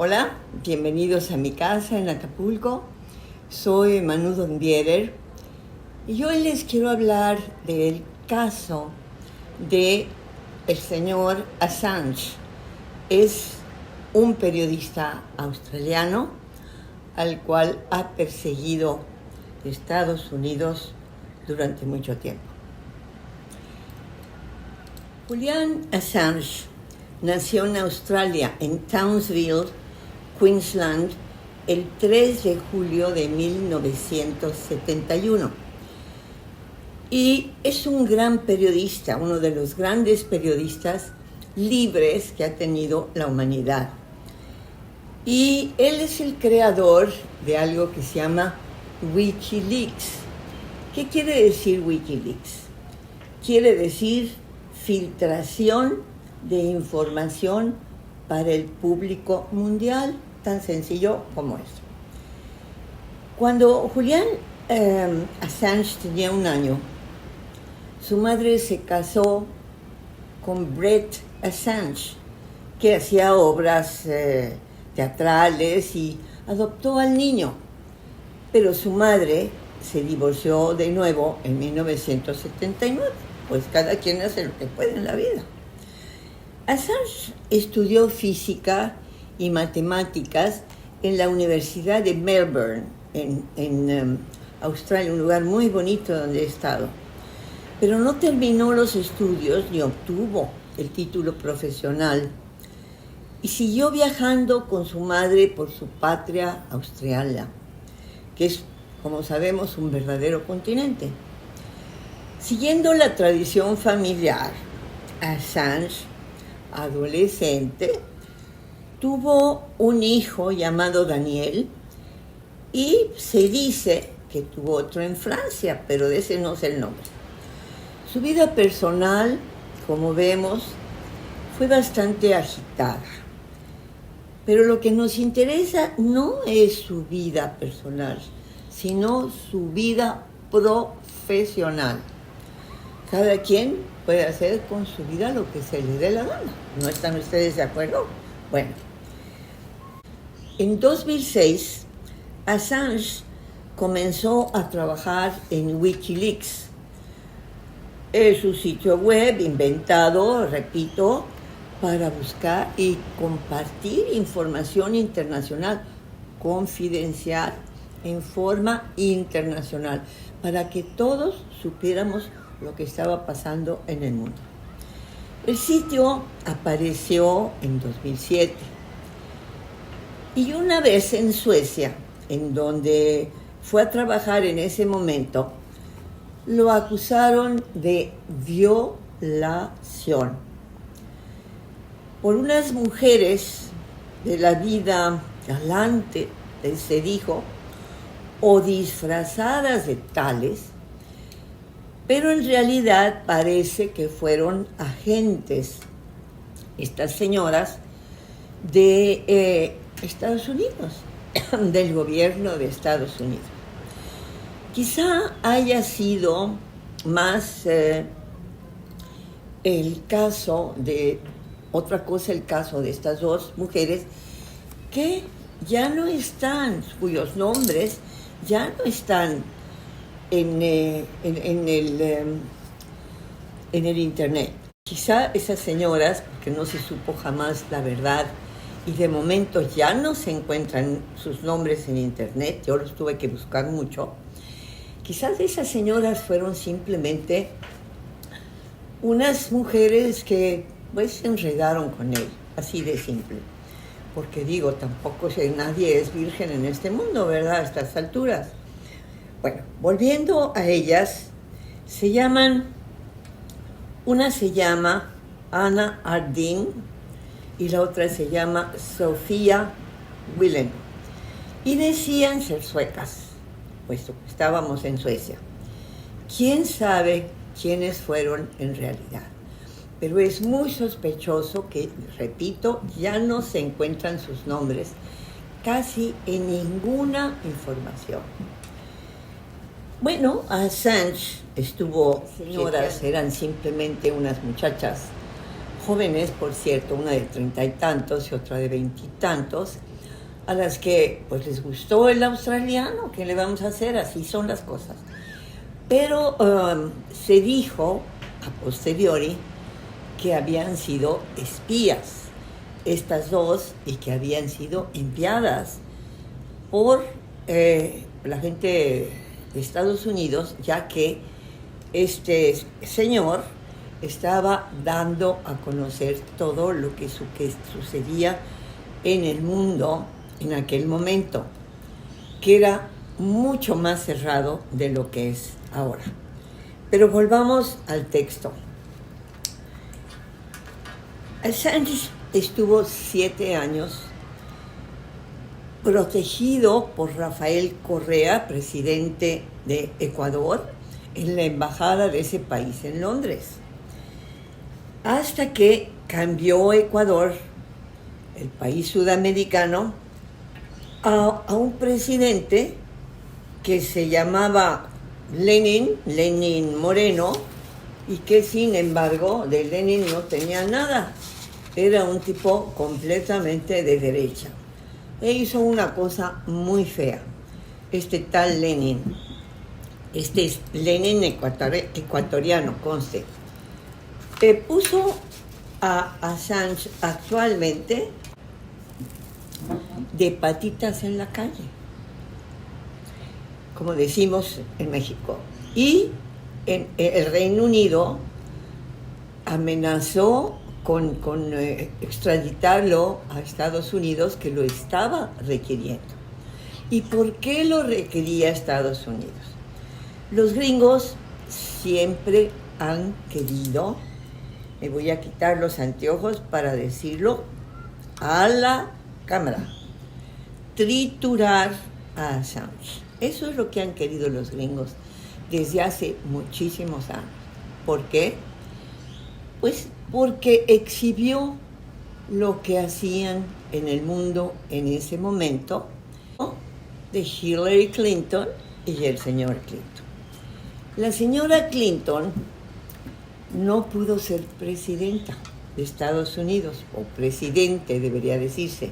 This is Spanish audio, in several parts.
Hola, bienvenidos a mi casa en Acapulco. Soy Manu Donbierer y hoy les quiero hablar del caso de el señor Assange. Es un periodista australiano al cual ha perseguido Estados Unidos durante mucho tiempo. Julian Assange nació en Australia, en Townsville, Queensland, el 3 de julio de 1971. Y es un gran periodista, uno de los grandes periodistas libres que ha tenido la humanidad. Y él es el creador de algo que se llama Wikileaks. ¿Qué quiere decir Wikileaks? Quiere decir filtración de información para el público mundial, tan sencillo como eso. Cuando Julian Assange tenía 1 año, su madre se casó con Brett Assange, que hacía obras teatrales y adoptó al niño. Pero su madre se divorció de nuevo en 1979, pues cada quien hace lo que puede en la vida. Assange estudió física y matemáticas en la Universidad de Melbourne, en Australia, un lugar muy bonito donde he estado. Pero no terminó los estudios ni obtuvo el título profesional y siguió viajando con su madre por su patria Australia, que es, como sabemos, un verdadero continente. Siguiendo la tradición familiar, Assange, adolescente, tuvo un hijo llamado Daniel y se dice que tuvo otro en Francia, pero de ese no sé el nombre. Su vida personal, como vemos, fue bastante agitada. Pero lo que nos interesa no es su vida personal, sino su vida profesional. Cada quien puede hacer con su vida lo que se le dé la gana. ¿No están ustedes de acuerdo? Bueno, en 2006, Assange comenzó a trabajar en Wikileaks. Es un sitio web inventado, repito, para buscar y compartir información internacional confidencial en forma internacional, para que todos supiéramos lo que estaba pasando en el mundo. El sitio apareció en 2007 y una vez en Suecia, en donde fue a trabajar en ese momento, lo acusaron de violación por unas mujeres de la vida galante, se dijo, o disfrazadas de tales, pero en realidad parece que fueron agentes, estas señoras, de Estados Unidos, del gobierno de Estados Unidos. Quizá haya sido más el caso de, otra cosa, el caso de estas dos mujeres que ya no están, cuyos nombres ya no están en el internet. Quizá esas señoras, porque no se supo jamás la verdad, y de momento ya no se encuentran sus nombres en internet, yo los tuve que buscar mucho, quizás esas señoras fueron simplemente unas mujeres que pues se enredaron con él, así de simple. Porque digo, tampoco nadie es virgen en este mundo, ¿verdad? A estas alturas. Bueno, volviendo a ellas, una se llama Anna Ardeen y la otra se llama Sofía Willen. Y decían ser suecas, puesto que estábamos en Suecia. ¿Quién sabe quiénes fueron en realidad? Pero es muy sospechoso que, repito, ya no se encuentran sus nombres casi en ninguna información. Bueno, Assange estuvo, señoras, eran simplemente unas muchachas jóvenes, por cierto, una de 30 y tantos y otra de 20 y tantos, a las que pues les gustó el australiano. ¿Qué le vamos a hacer? Así son las cosas. Pero se dijo a posteriori que habían sido espías estas dos y que habían sido enviadas por la gente de Estados Unidos, ya que este señor estaba dando a conocer todo lo que sucedía en el mundo en aquel momento, que era mucho más cerrado de lo que es ahora. Pero volvamos al texto. Assange estuvo 7 años protegido por Rafael Correa, presidente de Ecuador, en la embajada de ese país en Londres, hasta que cambió Ecuador, el país sudamericano, a un presidente que se llamaba Lenin Moreno, y que sin embargo de Lenin no tenía nada. Era un tipo completamente de derecha. E hizo una cosa muy fea, este tal Lenin. Este es Lenin ecuatoriano, conste. Puso a Assange actualmente de patitas en la calle, como decimos en México. Y en el Reino Unido amenazó con extraditarlo a Estados Unidos, que lo estaba requiriendo. ¿Y por qué lo requería Estados Unidos? Los gringos siempre han querido, me voy a quitar los anteojos para decirlo a la cámara, triturar a Assange. Eso es lo que han querido los gringos desde hace muchísimos años. ¿Por qué? Pues porque exhibió lo que hacían en el mundo en ese momento, ¿no?, de Hillary Clinton y el señor Clinton. La señora Clinton no pudo ser presidenta de Estados Unidos, o presidente debería decirse.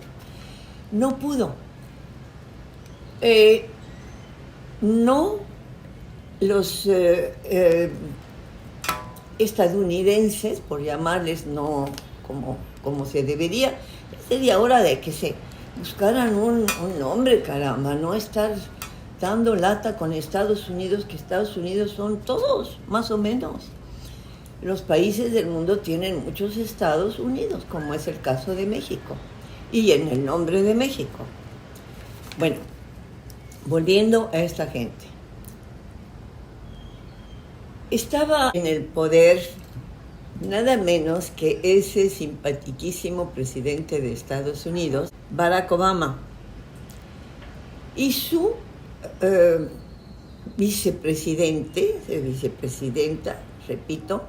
No pudo. No los estadounidenses, por llamarles, no como se debería. Sería hora de que se buscaran un nombre, caramba, no estar dando lata con Estados Unidos, que Estados Unidos son todos, más o menos. Los países del mundo tienen muchos Estados Unidos, como es el caso de México, y en el nombre de México. Bueno, volviendo a esta gente. Estaba en el poder nada menos que ese simpatiquísimo presidente de Estados Unidos, Barack Obama, y su vicepresidenta, repito.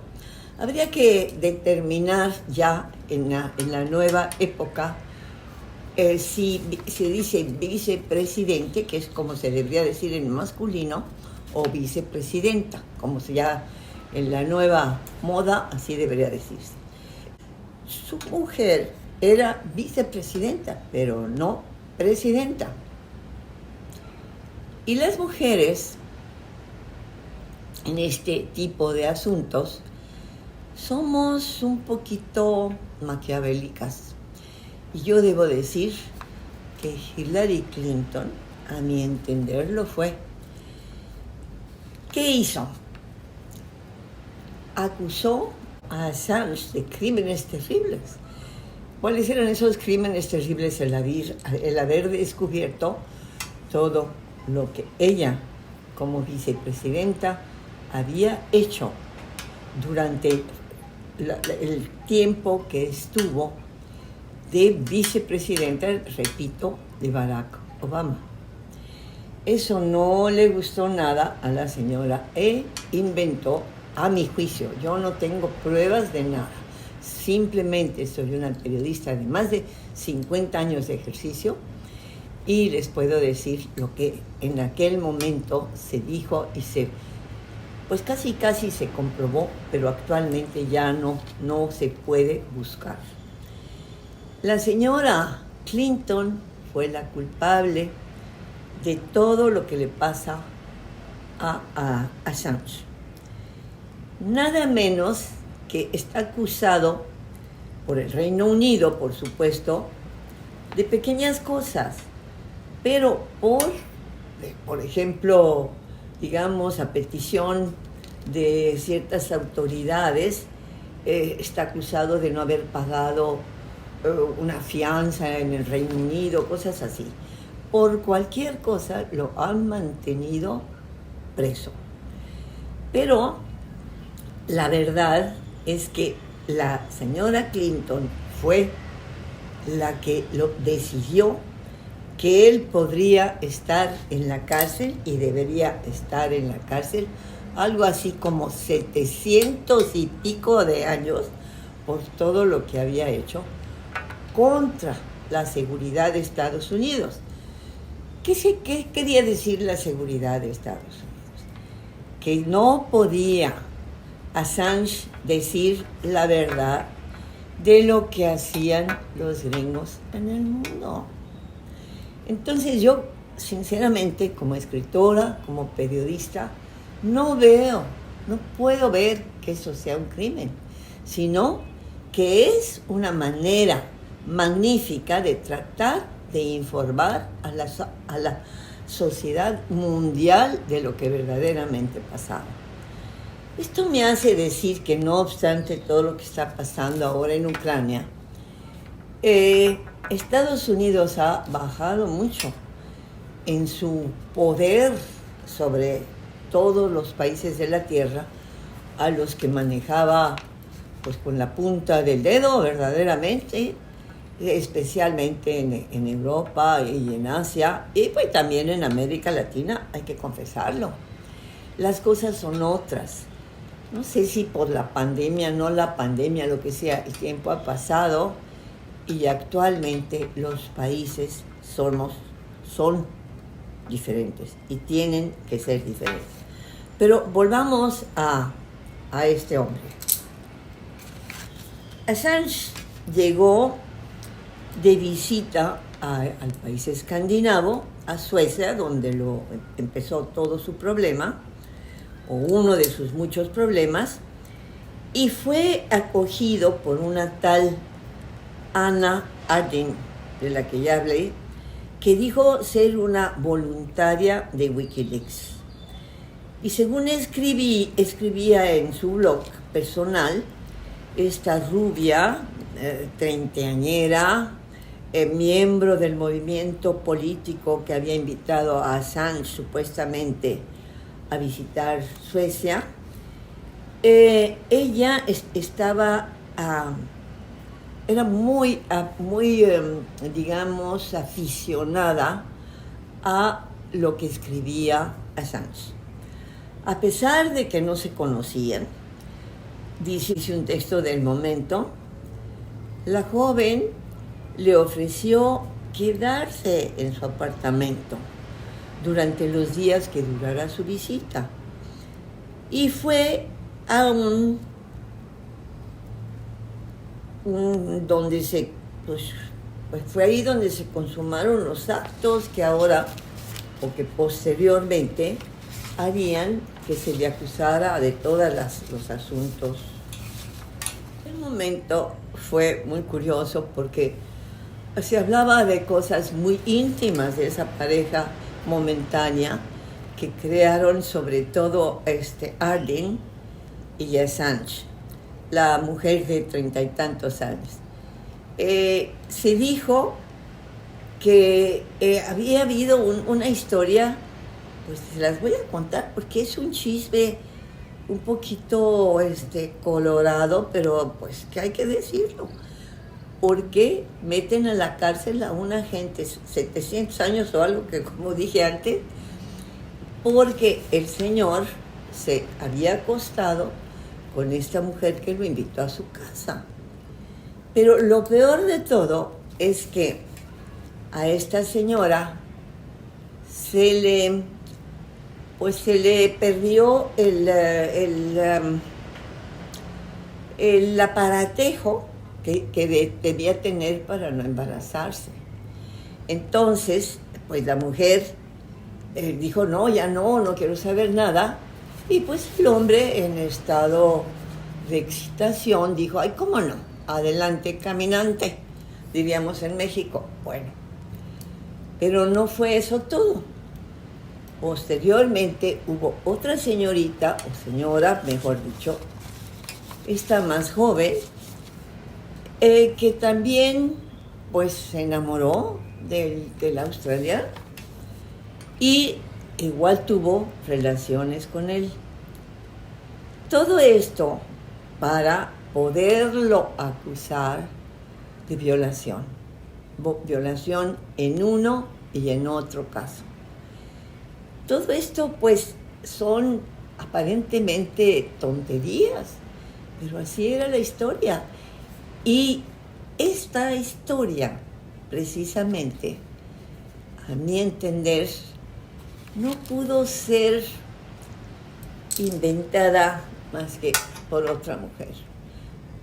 Habría que determinar ya en la nueva época si se dice vicepresidente, que es como se debería decir en masculino, o vicepresidenta, como se ya en la nueva moda, así debería decirse. Su mujer era vicepresidenta, pero no presidenta. Y las mujeres, en este tipo de asuntos, somos un poquito maquiavélicas. Y yo debo decir que Hillary Clinton, a mi entender, lo fue. ¿Qué hizo? Acusó a Assange de crímenes terribles. ¿Cuáles eran esos crímenes terribles? El haber descubierto todo lo que ella, como vicepresidenta, había hecho durante el tiempo que estuvo de vicepresidenta, repito, de Barack Obama. Eso no le gustó nada a la señora e inventó, a mi juicio, yo no tengo pruebas de nada, simplemente soy una periodista de más de 50 años de ejercicio y les puedo decir lo que en aquel momento se dijo y se pues casi se comprobó, pero actualmente ya no se puede buscar. La señora Clinton fue la culpable de todo lo que le pasa a Assange. Nada menos que está acusado por el Reino Unido, por supuesto, de pequeñas cosas, pero por ejemplo, digamos, a petición de ciertas autoridades, está acusado de no haber pagado una fianza en el Reino Unido, cosas así. Por cualquier cosa lo han mantenido preso. Pero la verdad es que la señora Clinton fue la que lo decidió que él podría estar en la cárcel y debería estar en la cárcel algo así como 700 y pico de años por todo lo que había hecho contra la seguridad de Estados Unidos. ¿Qué quería decir la seguridad de Estados Unidos? Que no podía Assange decir la verdad de lo que hacían los gringos en el mundo. Entonces yo, sinceramente, como escritora, como periodista, no puedo ver que eso sea un crimen, sino que es una manera magnífica de tratar de informar a la sociedad mundial de lo que verdaderamente pasaba. Esto me hace decir que no obstante todo lo que está pasando ahora en Ucrania, Estados Unidos ha bajado mucho en su poder sobre todos los países de la Tierra, a los que manejaba pues con la punta del dedo verdaderamente, especialmente en Europa y en Asia, y pues también en América Latina, hay que confesarlo. Las cosas son otras. No sé si por la pandemia, no la pandemia, lo que sea, el tiempo ha pasado y actualmente los países son diferentes y tienen que ser diferentes. Pero volvamos a este hombre. Assange llegó de visita al país escandinavo, a Suecia, donde empezó todo su problema, o uno de sus muchos problemas, y fue acogido por una tal Anna Arding, de la que ya hablé, que dijo ser una voluntaria de Wikileaks. Y según escribía en su blog personal, esta rubia, treintañera, miembro del movimiento político que había invitado a Assange supuestamente a visitar Suecia, ella era muy, digamos, aficionada a lo que escribía Assange. A pesar de que no se conocían, dice un texto del momento, la joven le ofreció quedarse en su apartamento durante los días que durara su visita. Y fue a fue ahí donde se consumaron los actos que ahora, o que posteriormente, harían que se le acusara de todos los asuntos. El momento fue muy curioso porque se hablaba de cosas muy íntimas de esa pareja momentánea que crearon sobre todo Arding y Assange, la mujer de 30 y tantos años. Se dijo que había habido una historia, pues se las voy a contar porque es un chisme un poquito colorado, pero pues que hay que decirlo. Porque meten a la cárcel a una gente 700 años o algo que, como dije antes, porque el señor se había acostado con esta mujer que lo invitó a su casa. Pero lo peor de todo es que a esta señora se le pues se le perdió el aparatejo que debía tener para no embarazarse. Entonces, pues la mujer dijo, no, ya no quiero saber nada. Y pues el hombre, en estado de excitación, dijo, ay, cómo no, adelante, caminante, diríamos en México. Bueno, pero no fue eso todo. Posteriormente hubo otra señorita, o señora, mejor dicho, esta más joven, que también pues se enamoró del australiano y igual tuvo relaciones con él. Todo esto para poderlo acusar de violación. Violación en uno y en otro caso. Todo esto pues son aparentemente tonterías, pero así era la historia. Y esta historia, precisamente, a mi entender, no pudo ser inventada más que por otra mujer.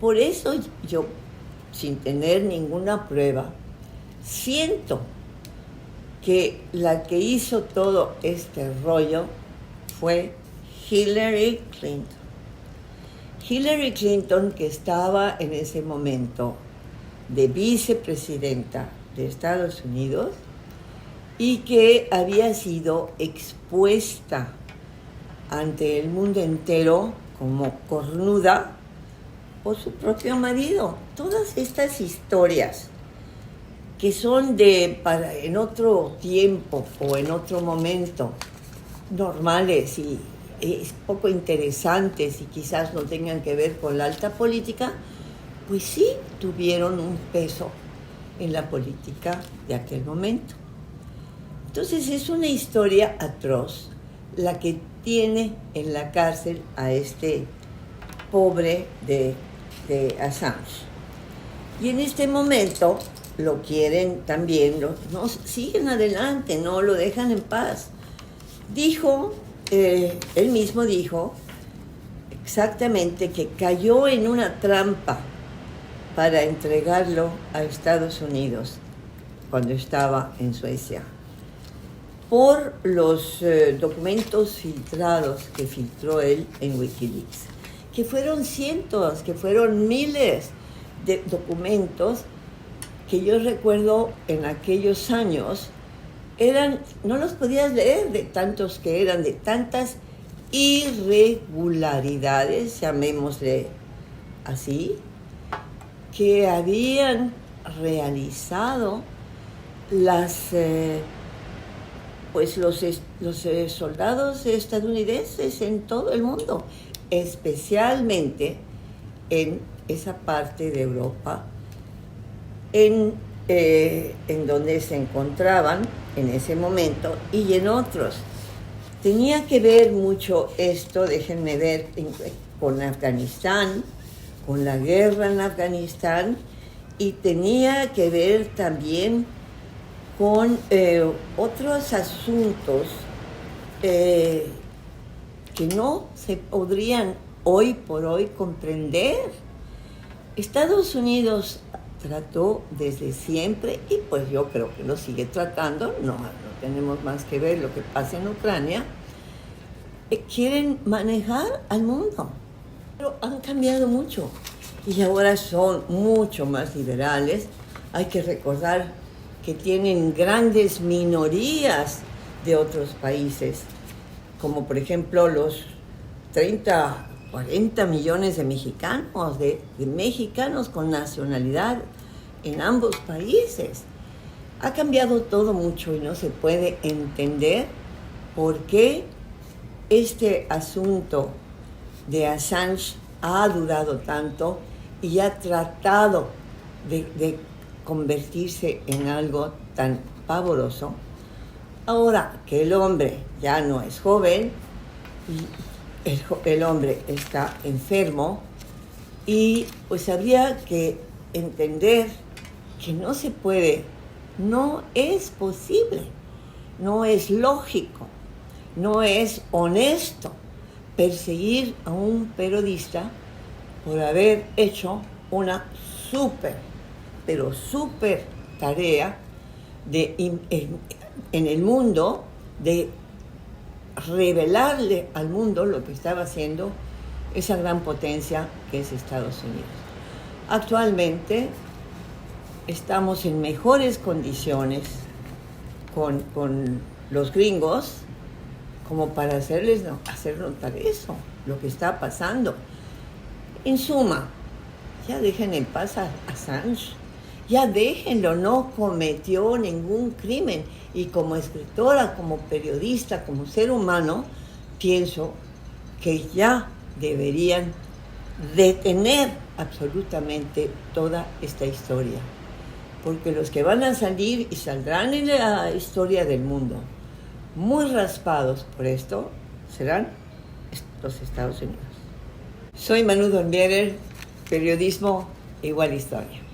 Por eso yo, sin tener ninguna prueba, siento que la que hizo todo este rollo fue Hillary Clinton. Hillary Clinton, que estaba en ese momento de vicepresidenta de Estados Unidos y que había sido expuesta ante el mundo entero como cornuda por su propio marido. Todas estas historias que son en otro tiempo o en otro momento normales y poco interesantes y quizás no tengan que ver con la alta política, pues sí tuvieron un peso en la política de aquel momento. Entonces es una historia atroz la que tiene en la cárcel a este pobre de Assange. Y en este momento lo quieren también, no siguen adelante, no lo dejan en paz. Dijo, él mismo dijo exactamente que cayó en una trampa para entregarlo a Estados Unidos cuando estaba en Suecia, por los documentos filtrados que filtró él en Wikileaks, que fueron cientos, que fueron miles de documentos que yo recuerdo en aquellos años, no los podías leer de tantos que eran, de tantas irregularidades, llamémosle así, que habían realizado los soldados estadounidenses en todo el mundo, especialmente en esa parte de Europa, en donde se encontraban en ese momento y en otros. Tenía que ver mucho esto, déjenme ver, con Afganistán, con la guerra en Afganistán, y tenía que ver también con otros asuntos que no se podrían hoy por hoy comprender. Estados Unidos trató desde siempre, y pues yo creo que lo sigue tratando, no tenemos más que ver lo que pasa en Ucrania, quieren manejar al mundo, pero han cambiado mucho y ahora son mucho más liberales. Hay que recordar que tienen grandes minorías de otros países, como por ejemplo los 30, 40 millones de mexicanos, de mexicanos con nacionalidad en ambos países. Ha cambiado todo mucho y no se puede entender por qué este asunto de Assange ha durado tanto y ha tratado de convertirse en algo tan pavoroso. Ahora que el hombre ya no es joven, el hombre está enfermo, y pues habría que entender que no se puede, no es posible, no es lógico No es honesto perseguir a un periodista por haber hecho una pero súper tarea en el mundo de revelarle al mundo lo que estaba haciendo esa gran potencia que es Estados Unidos. Actualmente estamos en mejores condiciones con los gringos como para hacer notar eso, lo que está pasando. En suma, ya dejen en paz a Assange, ya déjenlo, no cometió ningún crimen. Y como escritora, como periodista, como ser humano, pienso que ya deberían detener absolutamente toda esta historia. Porque los que van a salir y saldrán en la historia del mundo muy raspados por esto serán los Estados Unidos. Soy Manu Dornbierer, periodismo igual historia.